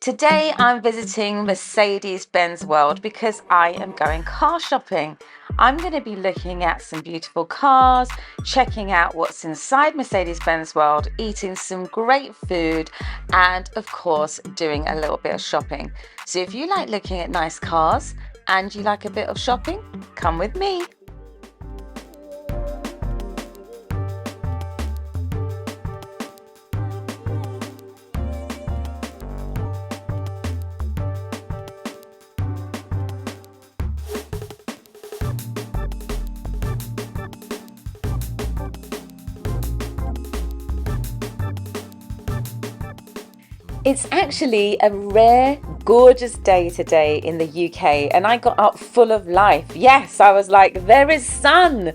Today I'm visiting Mercedes-Benz World because I am going car shopping. I'm going to be looking at some beautiful cars, checking out what's inside Mercedes-Benz World, eating some great food, and of course doing a little bit of shopping. So if you like looking at nice cars and you like a bit of shopping, come with me. It's actually a rare, gorgeous day today in the UK, and I got up full of life. Yes, I was like, there is sun.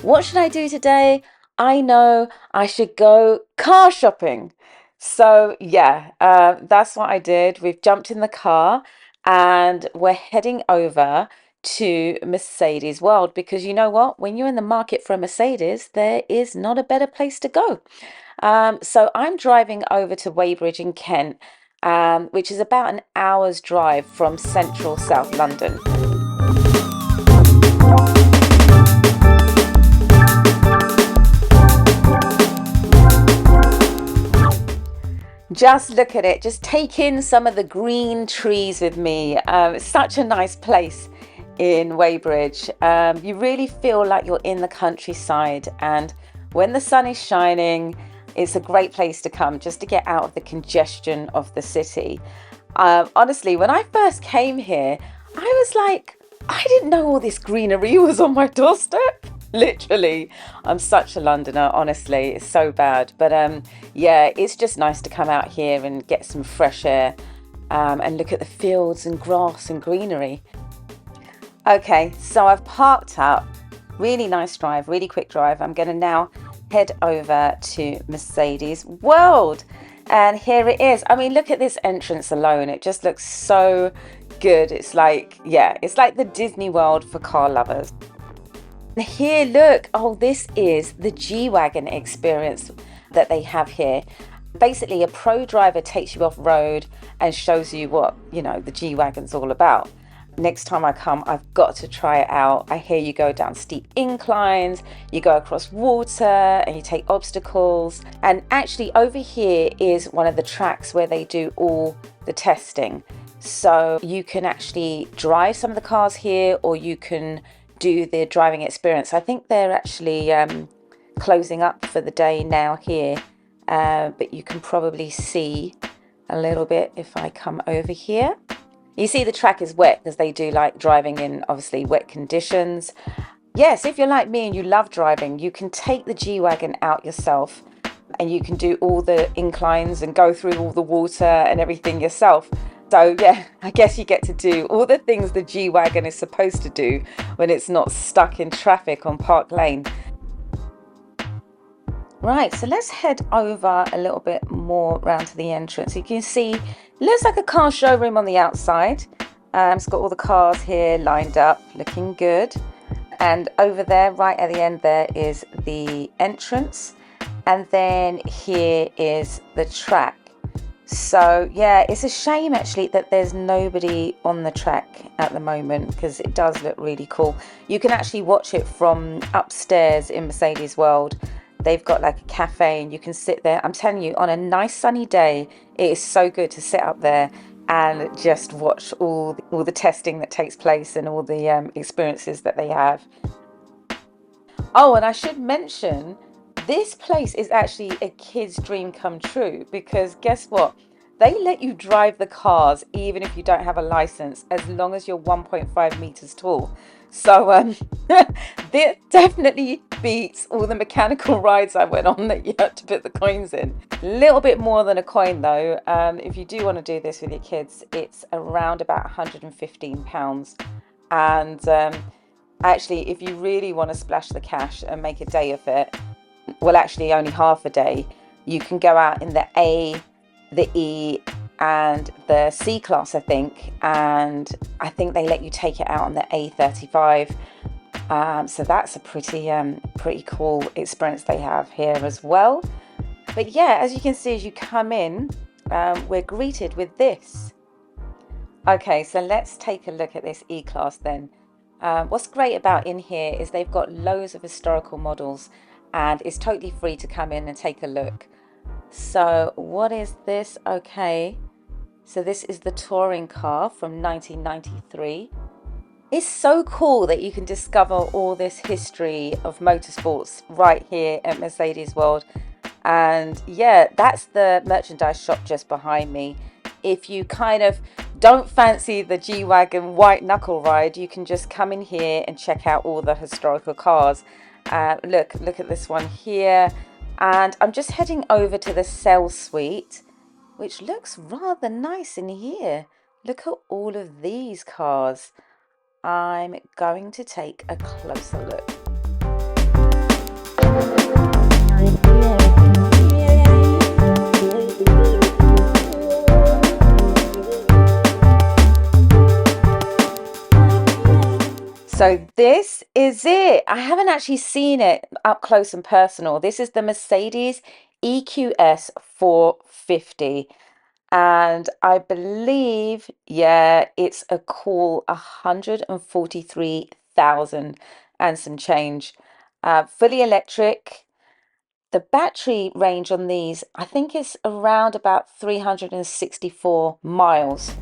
What should I do today? I know I should go car shopping. So, yeah, that's what I did. We've jumped in the car and we're heading over to Mercedes World because you know what? When you're in the market for a Mercedes, there is not a better place to go. So I'm driving over to Weybridge in Kent, which is about an hour's drive from central South London. Just look at it, just take in some of the green trees with me. It's such a nice place in Weybridge. You really feel like you're in the countryside, and when the sun is shining, it's a great place to come just to get out of the congestion of the city. Honestly, when I first came here, I was like, I didn't know all this greenery was on my doorstep. Literally, I'm such a Londoner, honestly, it's so bad. But yeah, it's just nice to come out here and get some fresh air and look at the fields and grass and greenery. Okay, so I've parked up. Really nice drive, really quick drive. I'm going to now head over to Mercedes World, and here it is. I mean, look at this entrance alone, it just looks so good. It's like, yeah, it's like the Disney World for car lovers. Here, look, oh, this is the G-Wagon experience that they have here. Basically, a pro driver takes you off road and shows you what, you know, the G-Wagon's all about. Next time I come, I've got to try it out. I hear you go down steep inclines, you go across water, and you take obstacles. And actually over here is one of the tracks where they do all the testing. So you can actually drive some of the cars here, or you can do the driving experience. I think they're actually closing up for the day now here, but you can probably see a little bit if I come over here. You see the track is wet because they do like driving in obviously wet conditions. Yes, if you're like me and you love driving, you can take the G-Wagon out yourself and you can do all the inclines and go through all the water and everything yourself. So yeah, I guess you get to do all the things the G-Wagon is supposed to do when it's not stuck in traffic on Park Lane. Right, so let's head over a little bit more around to the entrance. You can see, it looks like a car showroom on the outside. It's got all the cars here lined up, looking good. And over there, right at the end there, is the entrance. And then here is the track. So yeah, it's a shame actually that there's nobody on the track at the moment because it does look really cool. You can actually watch it from upstairs in Mercedes World. They've got like a cafe and you can sit there. I'm telling you, on a nice sunny day, it is so good to sit up there and just watch all the testing that takes place and all the experiences that they have. Oh, and I should mention, this place is actually a kid's dream come true because guess what? They let you drive the cars even if you don't have a license as long as you're 1.5 meters tall. So this definitely beats all the mechanical rides I went on that you had to put the coins in. A little bit more than a coin though. If you do want to do this with your kids, it's around about £115. And actually, if you really want to splash the cash and make a day of it, well, actually only half a day, you can go out in the A, the E and the C class, I think, and I think they let you take it out on the A35. So that's a pretty cool experience they have here as well. But yeah, as you can see, as you come in, we're greeted with this. Okay, so let's take a look at this E-Class then. What's great about in here is they've got loads of historical models and it's totally free to come in and take a look. So what is this? Okay, so this is the touring car from 1993. It's so cool that you can discover all this history of motorsports right here at Mercedes World. And yeah, that's the merchandise shop just behind me. If you kind of don't fancy the G-Wagon white knuckle ride, you can just come in here and check out all the historical cars. Look at this one here. And I'm just heading over to the sales suite, which looks rather nice in here. Look at all of these cars. I'm going to take a closer look. So this is it. I haven't actually seen it up close and personal. This is the Mercedes EQS 450. And I believe, yeah, it's a cool 143,000 and some change. Fully electric. The battery range on these, I think, is around about 364 miles.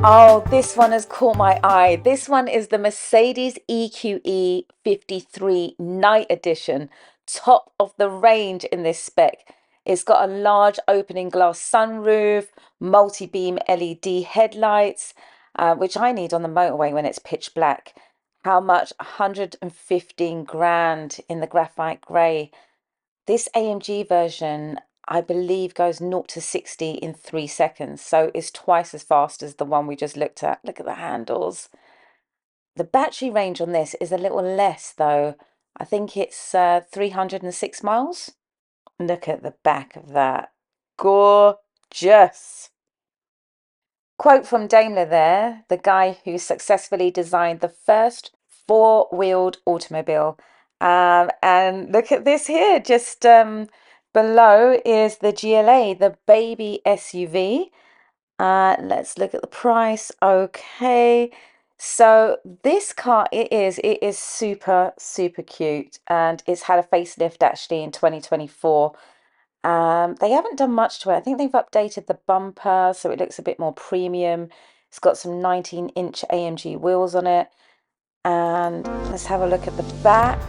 Oh, this one has caught my eye. This one is the Mercedes EQE 53 Night Edition, top of the range in this spec. It's got a large opening glass sunroof, multi-beam LED headlights, which I need on the motorway when it's pitch black. How much? 115 grand in the graphite grey. This AMG version, I believe, goes 0 to 60 in 3 seconds, so it's twice as fast as the one we just looked at. Look at the handles. The battery range on this is a little less, though. I think it's 306 miles. Look at the back of that. Gorgeous. Quote from Daimler there, the guy who successfully designed the first four-wheeled automobile. And look at this here, just below is the GLA, the baby SUV. Let's look at the price. Okay. So this car, it is super, super cute. And it's had a facelift actually in 2024. They haven't done much to it. I think they've updated the bumper so it looks a bit more premium. It's got some 19-inch AMG wheels on it. And let's have a look at the back.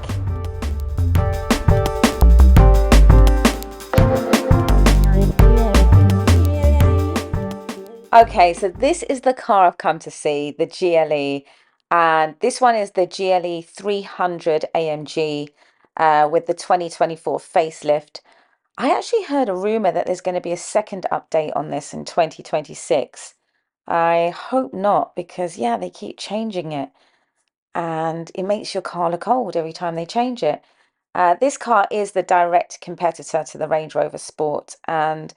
Okay, so this is the car I've come to see, the GLE. And this one is the GLE 300 AMG with the 2024 facelift. I actually heard a rumor that there's going to be a second update on this in 2026. I hope not, because yeah, they keep changing it and it makes your car look old every time they change it. This car is the direct competitor to the Range Rover Sport, and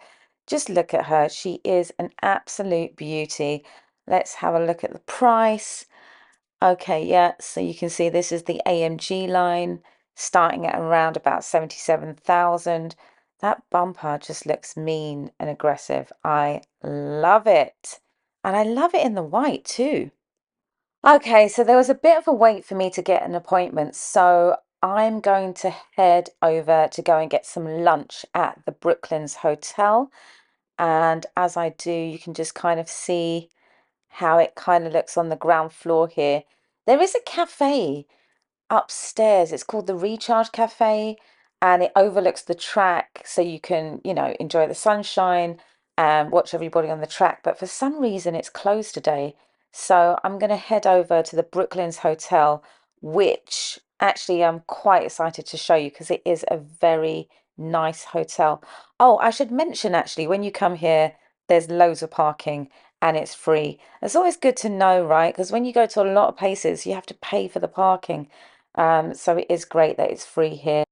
just look at her. She is an absolute beauty. Let's have a look at the price. Okay, yeah, so you can see this is the AMG line starting at around about 77,000. That bumper just looks mean and aggressive. I love it. And I love it in the white too. Okay, so there was a bit of a wait for me to get an appointment, so I'm going to head over to go and get some lunch at the Brooklands Hotel. And as I do, you can just kind of see how it kind of looks on the ground floor here. There is a cafe upstairs. It's called the Recharge Cafe and it overlooks the track so you can, enjoy the sunshine and watch everybody on the track. But for some reason, it's closed today. So I'm going to head over to the Brooklands Hotel, which actually I'm quite excited to show you because it is a very nice hotel. Oh, I should mention actually, when you come here, there's loads of parking and it's free. It's always good to know, right? Because when you go to a lot of places, you have to pay for the parking. So it is great that it's free here.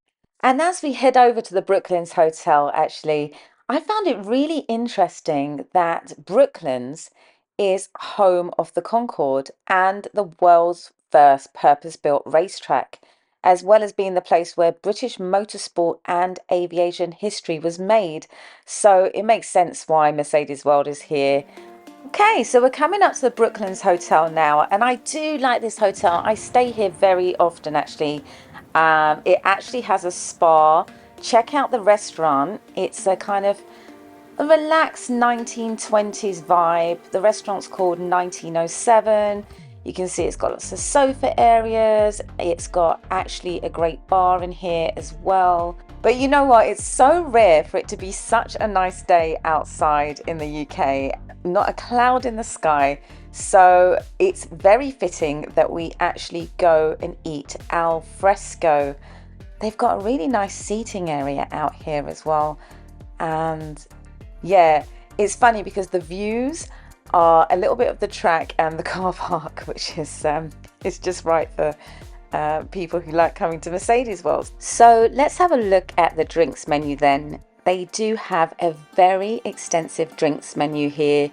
And as we head over to the Brooklands Hotel, actually, I found it really interesting that Brooklands is home of the Concorde and the world's first purpose-built racetrack. as well as being the place where British motorsport and aviation history was made. So it makes sense why Mercedes World is here. Okay, so we're coming up to the Brooklands Hotel now, and I do like this hotel. I stay here very often, actually. It actually has a spa. Check out the restaurant. It's a kind of a relaxed 1920s vibe. The restaurant's called 1907. You can see it's got lots of sofa areas. It's got actually a great bar in here as well. But you know what? It's so rare for it to be such a nice day outside in the UK. Not a cloud in the sky. So it's very fitting that we actually go and eat al fresco. They've got a really nice seating area out here as well. And yeah, it's funny because the views are a little bit of the track and the car park, which is it's just right for people who like coming to Mercedes World. So let's have a look at the drinks menu then. They do have a very extensive drinks menu here.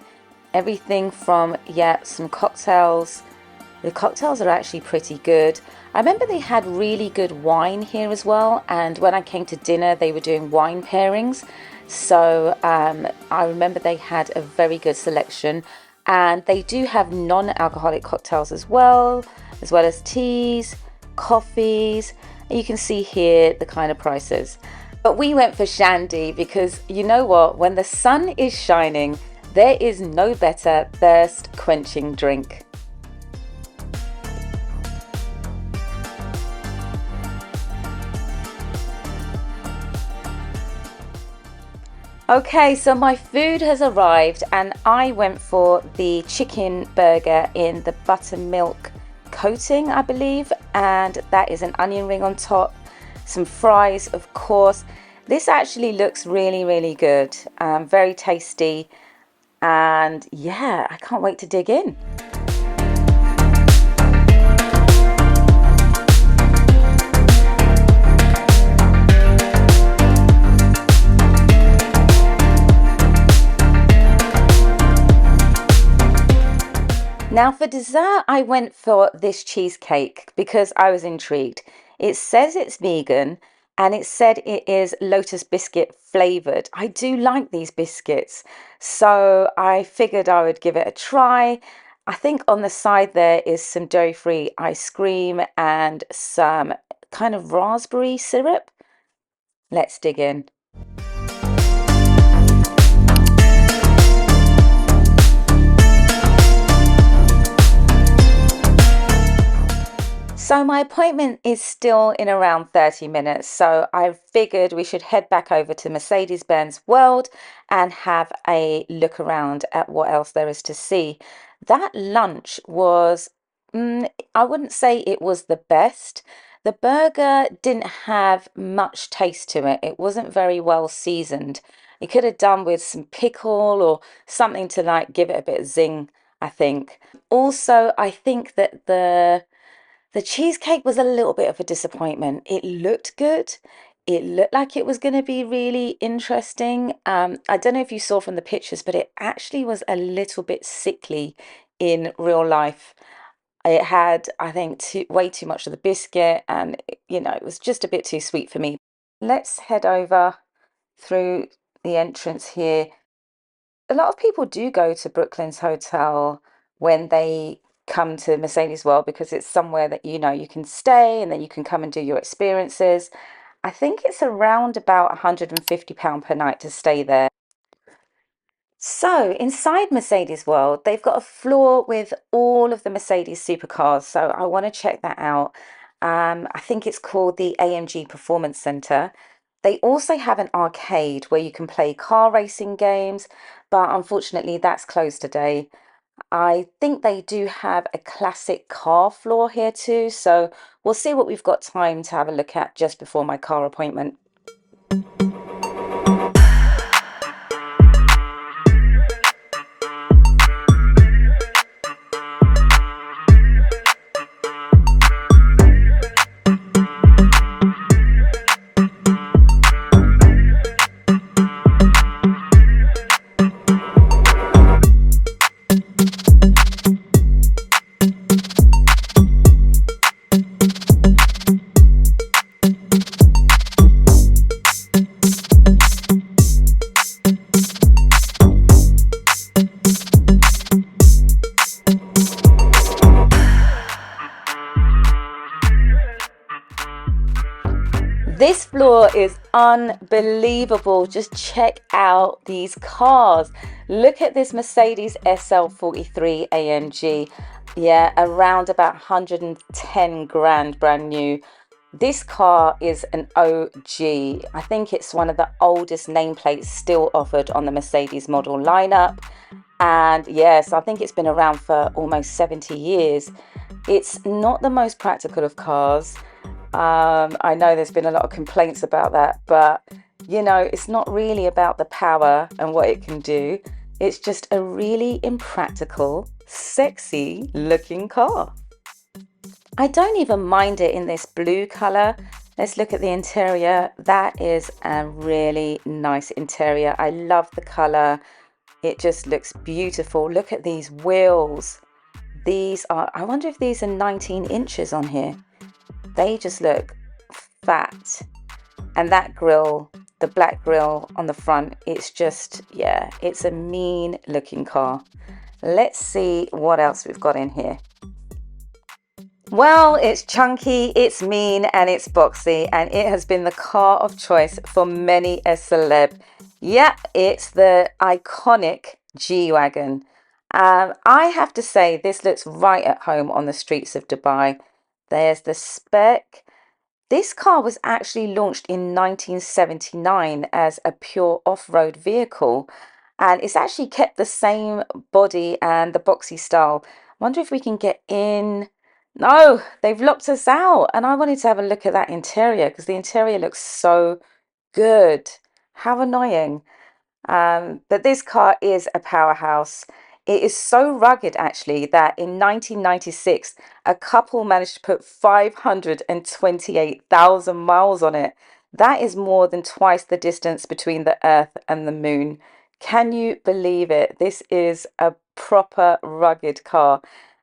Everything from, yeah, some cocktails. The cocktails are actually pretty good. I remember they had really good wine here as well. And when I came to dinner, they were doing wine pairings. So I remember they had a very good selection. And they do have non-alcoholic cocktails as well as teas, coffees. And you can see here the kind of prices. But we went for shandy because you know what? When the sun is shining, there is no better thirst quenching drink. Okay, so my food has arrived and I went for the chicken burger in the buttermilk coating, I believe, and that is an onion ring on top, some fries, of course. This actually looks really, really good, very tasty, and yeah, I can't wait to dig in. Now for dessert, I went for this cheesecake because I was intrigued. It says it's vegan and it said it is lotus biscuit flavored. I do like these biscuits, so I figured I would give it a try. I think on the side there is some dairy-free ice cream and some kind of raspberry syrup. Let's dig in. So my appointment is still in around 30 minutes, so I figured we should head back over to Mercedes-Benz World and have a look around at what else there is to see. That lunch was, I wouldn't say it was the best. The burger didn't have much taste to it. It wasn't very well seasoned. It could have done with some pickle or something to like give it a bit of zing, I think. Also, I think that the cheesecake was a little bit of a disappointment. It looked good. It looked like it was going to be really interesting. I don't know if you saw from the pictures, but it actually was a little bit sickly in real life. It had, I think, way too much of the biscuit, and it was just a bit too sweet for me. Let's head over through the entrance here. A lot of people do go to Brooklands Hotel when they come to Mercedes World because it's somewhere that you can stay and then you can come and do your experiences. I think it's around about £150 per night to stay there. So inside Mercedes World, they've got a floor with all of the Mercedes supercars. So I want to check that out. I think it's called the AMG Performance Center. They also have an arcade where you can play car racing games, but unfortunately that's closed today. I think they do have a classic car floor here too, so we'll see what we've got time to have a look at just before my car appointment. This floor is unbelievable. Just check out these cars. Look at this Mercedes SL43 AMG. Yeah, around about 110 grand brand new. This car is an OG. I think it's one of the oldest nameplates still offered on the Mercedes model lineup. And yes, I think it's been around for almost 70 years. It's not the most practical of cars. I know there's been a lot of complaints about that, but you know, it's not really about the power and what it can do. It's just a really impractical, sexy looking car. I don't even mind it in this blue color. Let's look at the interior. That is a really nice interior. I love the color. It just looks beautiful. Look at these wheels. These are, I wonder if these are 19 inches on here. They just look fat. And that grille, the black grille on the front, it's just, yeah, it's a mean looking car. Let's see what else we've got in here. Well, it's chunky, it's mean, and it's boxy, and it has been the car of choice for many a celeb. Yeah, it's the iconic G-Wagon. I have to say, this looks right at home on the streets of Dubai. There's the spec. This car was actually launched in 1979 as a pure off-road vehicle, and it's actually kept the same body and the boxy style. Wonder if we can get in. No, they've locked us out, and I wanted to have a look at that interior because the interior looks so good. How annoying. But this car is a powerhouse. It is so rugged, actually, that in 1996, a couple managed to put 528,000 miles on it. That is more than twice the distance between the Earth and the Moon. Can you believe it? This is a proper rugged car.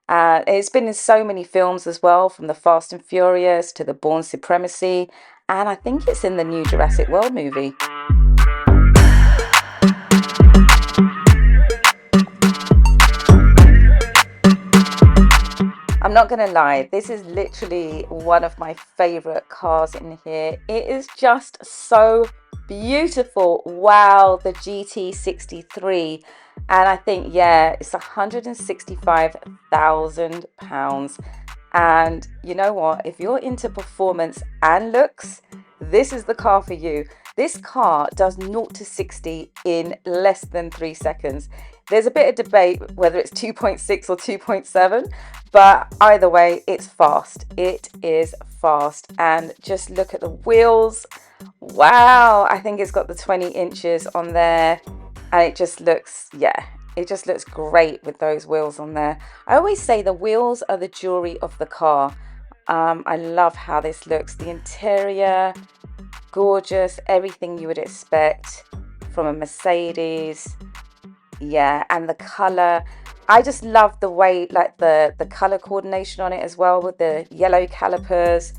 It's been in so many films as well, from the Fast and Furious to the Bourne Supremacy, and I think it's in the new Jurassic World movie. I'm not going to lie, this is literally one of my favorite cars in here. It is just so beautiful. Wow, the GT63. And I think, yeah, it's £165,000. And you know what? If you're into performance and looks, this is the car for you. This car does 0 to 60 in less than 3 seconds. There's a bit of debate whether it's 2.6 or 2.7, but either way, it's fast. It is fast. And just look at the wheels. Wow, I think it's got the 20 inches on there, and it just looks, yeah, it just looks great with those wheels on there. I always say the wheels are the jewelry of the car. I love how this looks. The interior, gorgeous, everything you would expect from a Mercedes. Yeah, and the color. I just love the way, like the color coordination on it as well, with the yellow calipers,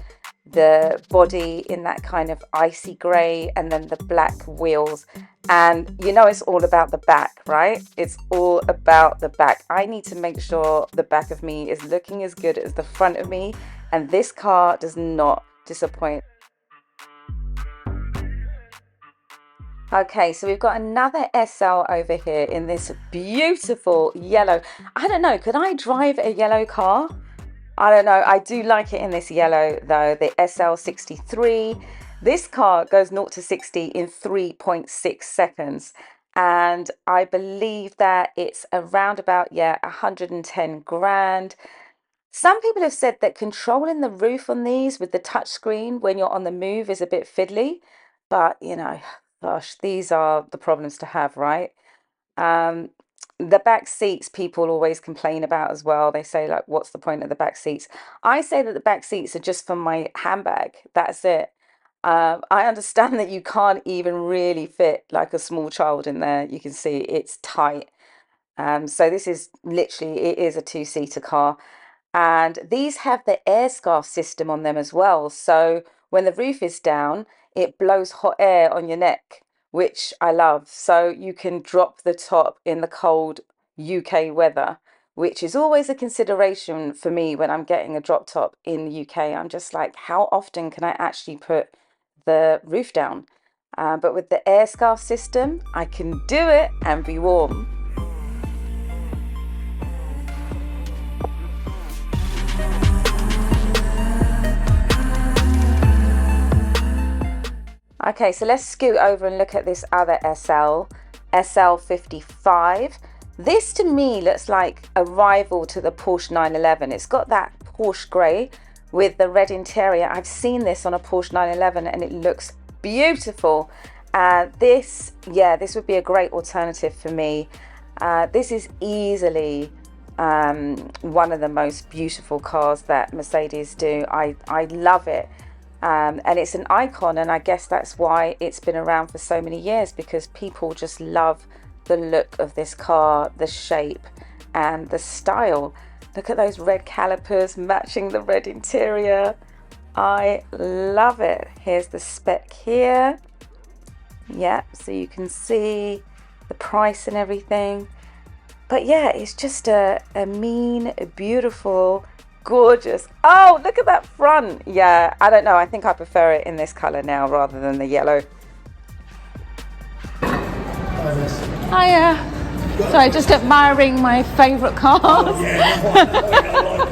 the body in that kind of icy gray, and then the black wheels. And you know, it's all about the back, right? It's all about the back. I need to make sure the back of me is looking as good as the front of me, and this car does not disappoint. Okay, so we've got another SL over here in this beautiful yellow. I don't know, could I drive a yellow car? I don't know. I do like it in this yellow though, the SL63. This car goes 0 to 60 in 3.6 seconds. And I believe that it's around about, yeah, 110 grand. Some people have said that controlling the roof on these with the touchscreen when you're on the move is a bit fiddly, but you know, gosh, these are the problems to have, right? Um, the back seats people always complain about as well. They say, like, what's the point of the back seats? I say that the back seats are just for my handbag. That's it. I understand that you can't even really fit like a small child in there. You can see it's tight. So this is literally, it is a two-seater car. And these have the air scarf system on them as well. So when the roof is down, it blows hot air on your neck, which I love. So you can drop the top in the cold UK weather, which is always a consideration for me when I'm getting a drop top in the UK. I'm just like, how often can I actually put the roof down. But with the air scarf system, I can do it and be warm. Okay, so let's scoot over and look at this other SL55. This to me looks like a rival to the Porsche 911. It's got that Porsche grey with the red interior. I've seen this on a Porsche 911 and it looks beautiful. This would be a great alternative for me. This is easily one of the most beautiful cars that Mercedes do. I love it. And it's an icon, and I guess that's why it's been around for so many years, because people just love the look of this car, the shape and the style. Look at those red calipers matching the red interior. I love it. Here's the spec here. Yeah, so you can see the price and everything. But yeah, it's just a mean, beautiful, gorgeous. Oh, look at that front. Yeah, I don't know. I think I prefer it in this color now rather than the yellow. Hiya. Sorry, just admiring my favorite cars. Oh, yeah.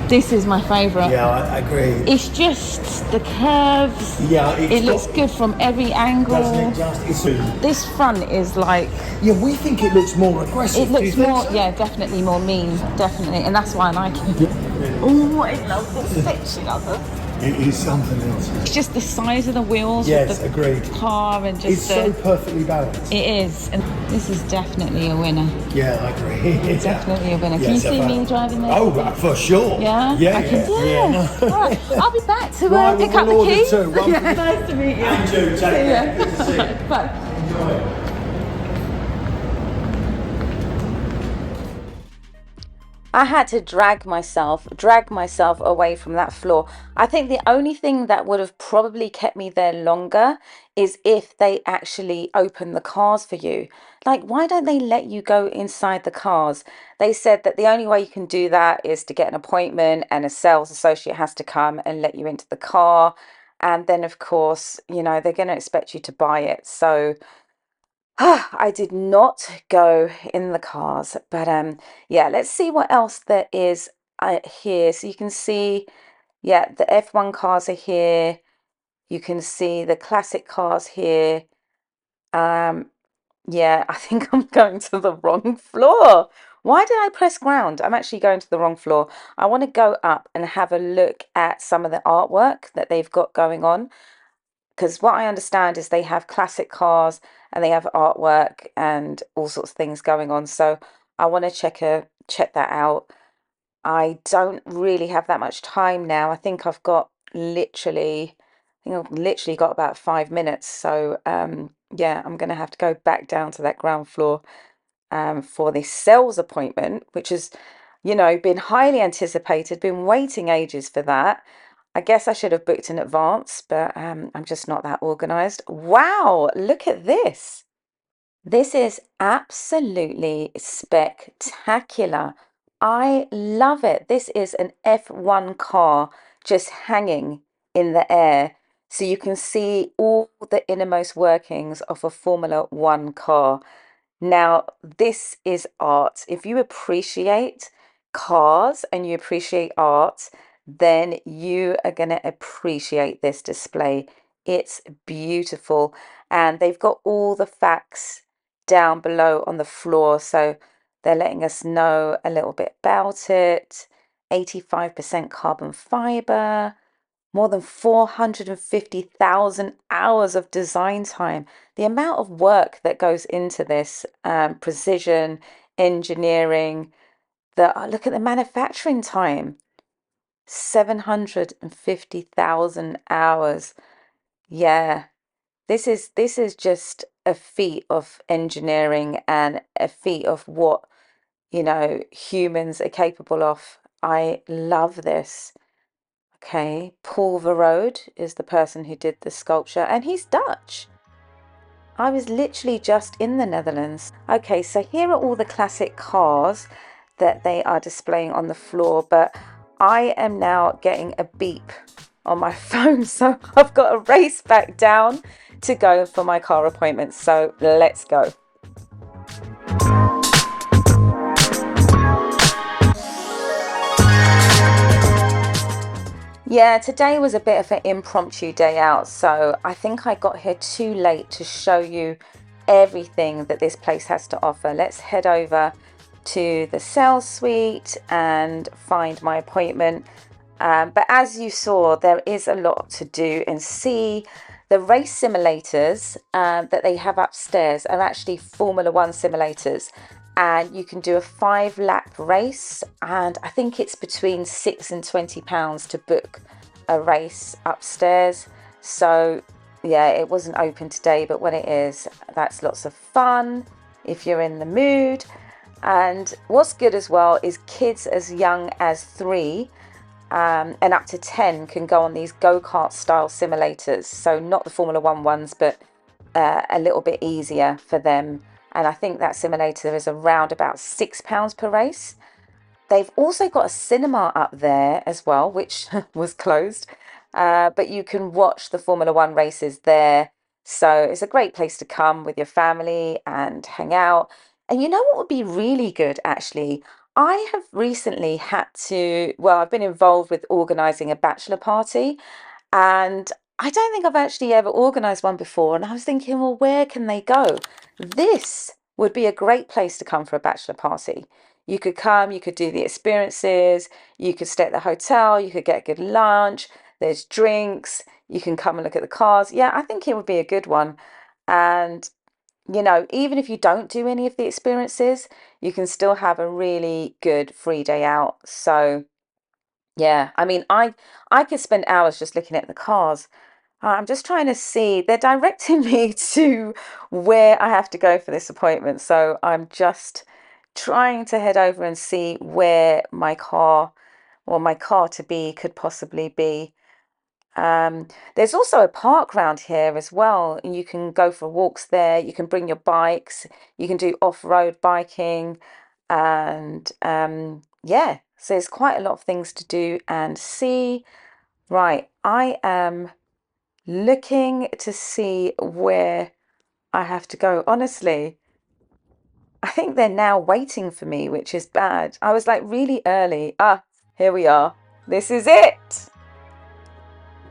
This is my favorite. Yeah, I agree. It's just the curves. Yeah, it looks good from every angle. Doesn't it just? This front is like. Yeah, we think it looks more aggressive. It looks more, yeah, definitely more mean, definitely, and that's why I like it. Yeah. Oh, I love the section of it. It is something else. It's just the size of the wheels. Yes, with the agreed. Car and just it's so perfectly balanced. It is, and this is definitely a winner. Yeah, I agree. It's definitely a winner. Can you see me driving this? Oh, for sure. Yeah, yeah, I can do it. Yeah, no. All right, I'll be back to right, pick up the keys. Yeah. Nice to meet you. And you, take care. Good to see you. Bye. Enjoy. I had to drag myself away from that floor. I think the only thing that would have probably kept me there longer is if they actually open the cars for you. Like, why don't they let you go inside the cars? They said that the only way you can do that is to get an appointment, and a sales associate has to come and let you into the car. And then, of course, you know, they're going to expect you to buy it. So I did not go in the cars, but yeah, let's see what else there is here. So you can see, yeah, the F1 cars are here. You can see the classic cars here. Yeah, I think I'm going to the wrong floor. Why did I press ground? I'm actually going to the wrong floor. I want to go up and have a look at some of the artwork that they've got going on. Because what I understand is they have classic cars and they have artwork and all sorts of things going on. So I want to check that out. I don't really have that much time now. I think I've literally got about 5 minutes. So yeah, I'm going to have to go back down to that ground floor for this sales appointment, which has, you know, been highly anticipated, been waiting ages for that. I guess I should have booked in advance, but I'm just not that organized. Wow, look at this. This is absolutely spectacular. I love it. This is an F1 car just hanging in the air. So you can see all the innermost workings of a Formula One car. Now, this is art. If you appreciate cars and you appreciate art, then you are going to appreciate this display. It's beautiful. And they've got all the facts down below on the floor. So they're letting us know a little bit about it. 85% carbon fiber, more than 450,000 hours of design time. The amount of work that goes into this, precision, engineering, look at the manufacturing time. 750,000 hours. Yeah, this is just a feat of engineering and a feat of what, you know, humans are capable of. I love this. Okay, Paul Verrode is the person who did the sculpture, and he's Dutch. I was literally just in the Netherlands. Okay, so here are all the classic cars that they are displaying on the floor, but I am now getting a beep on my phone, so I've got to race back down to go for my car appointment. So let's go. Yeah, today was a bit of an impromptu day out, so I think I got here too late to show you everything that this place has to offer. Let's head over to the sales suite and find my appointment. But as you saw, there is a lot to do and see. The race simulators that they have upstairs are actually Formula One simulators. And you can do a 5-lap race, and I think it's between £6 and £20 to book a race upstairs. So yeah, it wasn't open today, but when it is, that's lots of fun if you're in the mood. And what's good as well is kids as young as 3 and up to 10 can go on these go-kart style simulators. So not the Formula One ones, but a little bit easier for them. And I think that simulator is around about £6 per race. They've also got a cinema up there as well, which was closed. But you can watch the Formula One races there. So it's a great place to come with your family and hang out. And you know what would be really good, actually? I have recently I've been involved with organising a bachelor party. And I don't think I've actually ever organised one before. And I was thinking, well, where can they go? This would be a great place to come for a bachelor party. You could come, you could do the experiences, you could stay at the hotel, you could get a good lunch, there's drinks, you can come and look at the cars. Yeah, I think it would be a good one. And, you know, even if you don't do any of the experiences, you can still have a really good free day out. So yeah, I mean, I could spend hours just looking at the cars. I'm just trying to see. They're directing me to where I have to go for this appointment. So I'm just trying to head over and see where my car to be could possibly be. There's also a park round here as well, and you can go for walks there. You can bring your bikes. You can do off-road biking, and yeah, so there's quite a lot of things to do and see. Right, I am looking to see where I have to go. Honestly, I think they're now waiting for me, which is bad. I was like really early. Ah, here we are. This is it.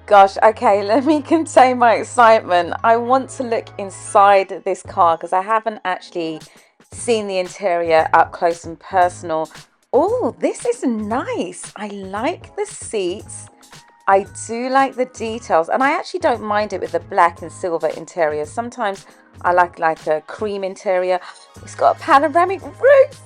Gosh, okay, let me contain my excitement. I want to look inside this car because I haven't actually seen the interior up close and personal. Oh, this is nice. I like the seats. I do like the details, and I actually don't mind it with the black and silver interior. Sometimes I like a cream interior. It's got a panoramic roof.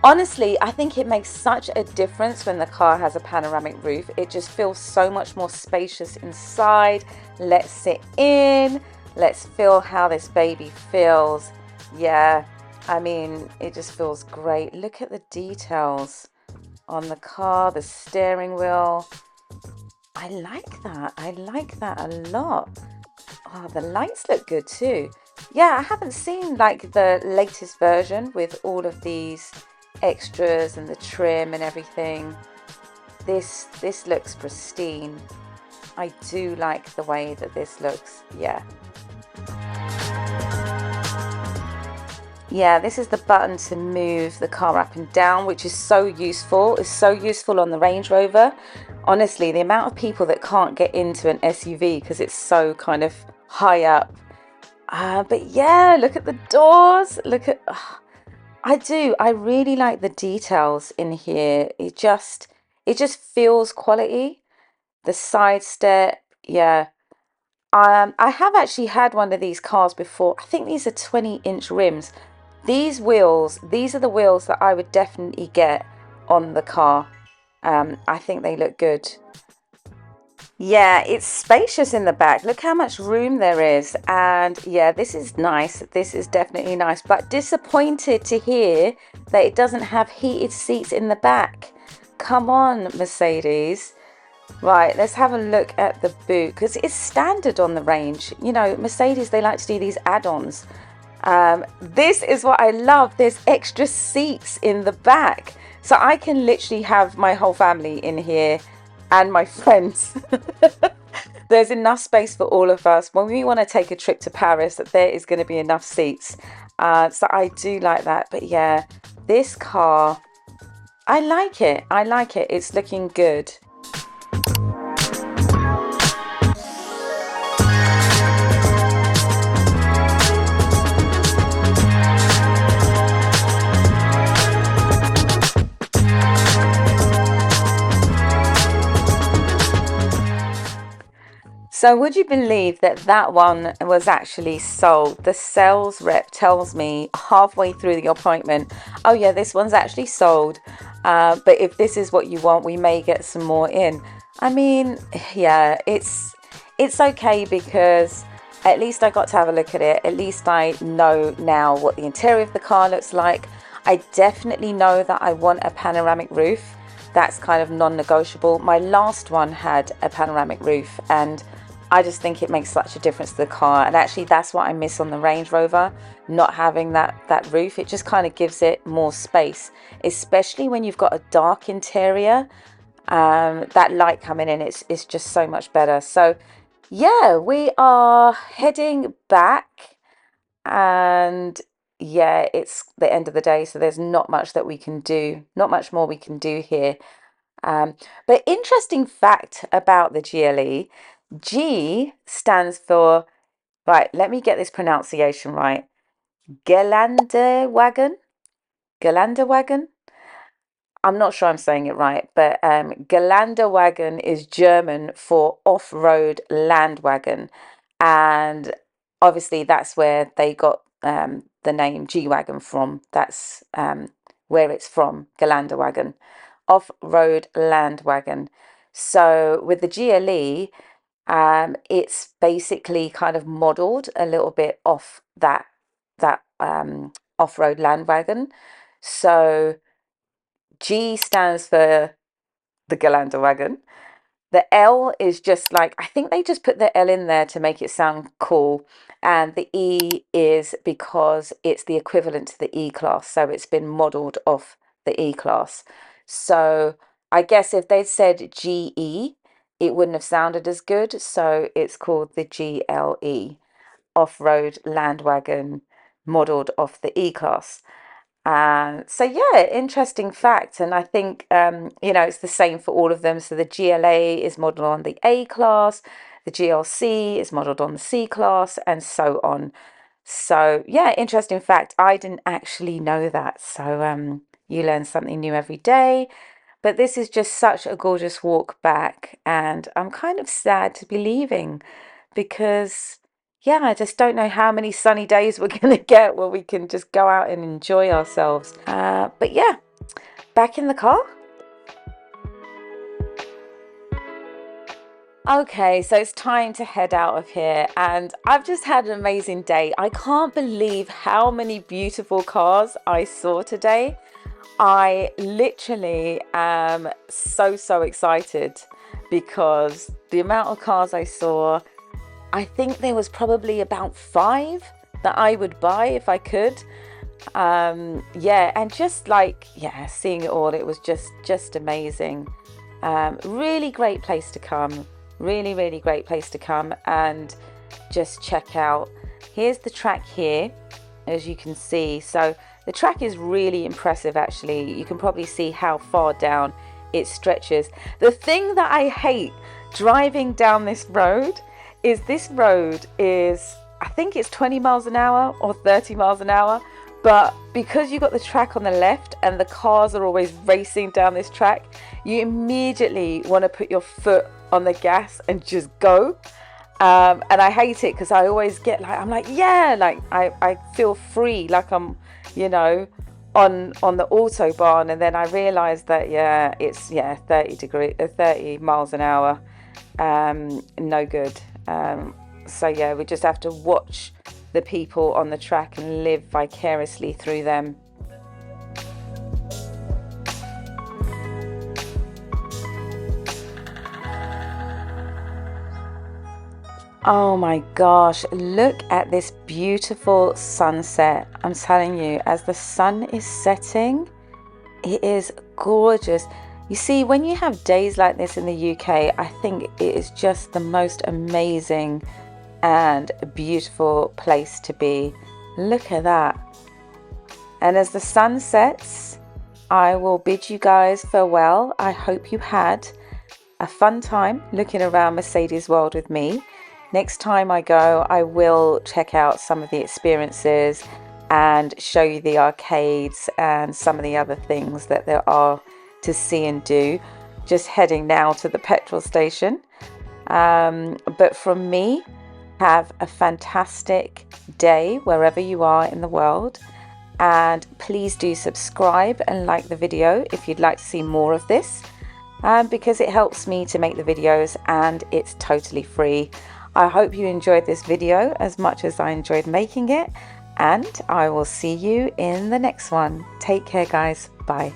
Honestly, I think it makes such a difference when the car has a panoramic roof. It just feels so much more spacious inside. Let's sit in. Let's feel how this baby feels. Yeah, I mean, it just feels great. Look at the details on the car, the steering wheel. I like that. I like that a lot. Oh, the lights look good too. Yeah, I haven't seen like the latest version with all of these extras and the trim and everything. This looks pristine. I do like the way that this looks. Yeah, this is the button to move the car up and down, which is so useful. It's so useful on the Range Rover. Honestly, the amount of people that can't get into an SUV because it's so kind of high up. But yeah, look at the doors. Look at I really like the details in here. It just feels quality. The side step, yeah. I have actually had one of these cars before. I think these are 20-inch rims. These are the wheels that I would definitely get on the car. I think they look good. Yeah, it's spacious in the back. Look how much room there is. And yeah, this is nice. This is definitely nice. But disappointed to hear that it doesn't have heated seats in the back. Come on, Mercedes. Right, let's have a look at the boot because it's standard on the range. You know, Mercedes, they like to do these add-ons. This is what I love. There's extra seats in the back. So I can literally have my whole family in here. and my friends. There's enough space for all of us. When we want to take a trip to Paris, there is going to be enough seats. So I do like that. But yeah, this car, I like it. I like it. It's looking good. So would you believe that that one was actually sold? The sales rep tells me halfway through the appointment, oh yeah, this one's actually sold. But if this is what you want, we may get some more in. I mean, yeah, it's okay because at least I got to have a look at it. At least I know now what the interior of the car looks like. I definitely know that I want a panoramic roof. That's kind of non-negotiable. My last one had a panoramic roof, and I just think it makes such a difference to the car. And actually that's what I miss on the Range Rover, not having that roof. It just kind of gives it more space, especially when you've got a dark interior. That light coming in, it's just so much better. So yeah, we are heading back, and yeah, it's the end of the day, so there's not much that we can do, not much more we can do here. But interesting fact about the GLE, G stands for, right, let me get this pronunciation right. Geländewagen? Geländewagen? I'm not sure I'm saying it right, but Geländewagen is German for off-road landwagon. And obviously that's where they got the name G-Wagon from. That's where it's from, Geländewagen, off-road landwagon. So with the GLE, it's basically kind of modeled a little bit off that off-road landwagon. So G stands for the Geländewagen. The L is just like, I think they just put the L in there to make it sound cool. And the E is because it's the equivalent to the E-Class. So it's been modeled off the E-Class. So I guess if they'd said GE, it wouldn't have sounded as good. So it's called the GLE, off-road landwagon, modeled off the E-Class. So yeah, interesting fact. And I think, it's the same for all of them. So the GLA is modeled on the A class, the GLC is modeled on the C class, and so on. So yeah, interesting fact. I didn't actually know that. So you learn something new every day. But this is just such a gorgeous walk back, and I'm kind of sad to be leaving because yeah, I just don't know how many sunny days we're going to get where we can just go out and enjoy ourselves. But yeah, back in the car. Okay, so it's time to head out of here, and I've just had an amazing day. I can't believe how many beautiful cars I saw today. I literally am so excited because the amount of cars I saw, I think there was probably about 5 that I would buy if I could. Yeah, and just like, yeah, seeing it all, it was just amazing. Really great place to come. Really great place to come and just check out. Here's the track here, as you can see. So the track is really impressive, actually. You can probably see how far down it stretches. The thing that I hate driving down this road is I think it's 20 miles an hour or 30 miles an hour, but because you've got the track on the left and the cars are always racing down this track, you immediately want to put your foot on the gas and just go. And I hate it because I always get like, I'm like, yeah, like I feel free, like I'm, on the autobahn, and then I realize that it's 30 miles an hour, no good. So yeah, we just have to watch the people on the track and live vicariously through them. Oh my gosh, look at this beautiful sunset. I'm telling you, as the sun is setting, it is gorgeous. You see, when you have days like this in the UK, I think it is just the most amazing and beautiful place to be. Look at that. And as the sun sets, I will bid you guys farewell. I hope you had a fun time looking around Mercedes World with me. Next time I go, I will check out some of the experiences and show you the arcades and some of the other things that there are to see and do. Just heading now to the petrol station. But from me, have a fantastic day wherever you are in the world. And please do subscribe and like the video if you'd like to see more of this, because it helps me to make the videos and it's totally free. I hope you enjoyed this video as much as I enjoyed making it, and I will see you in the next one. Take care, guys. Bye.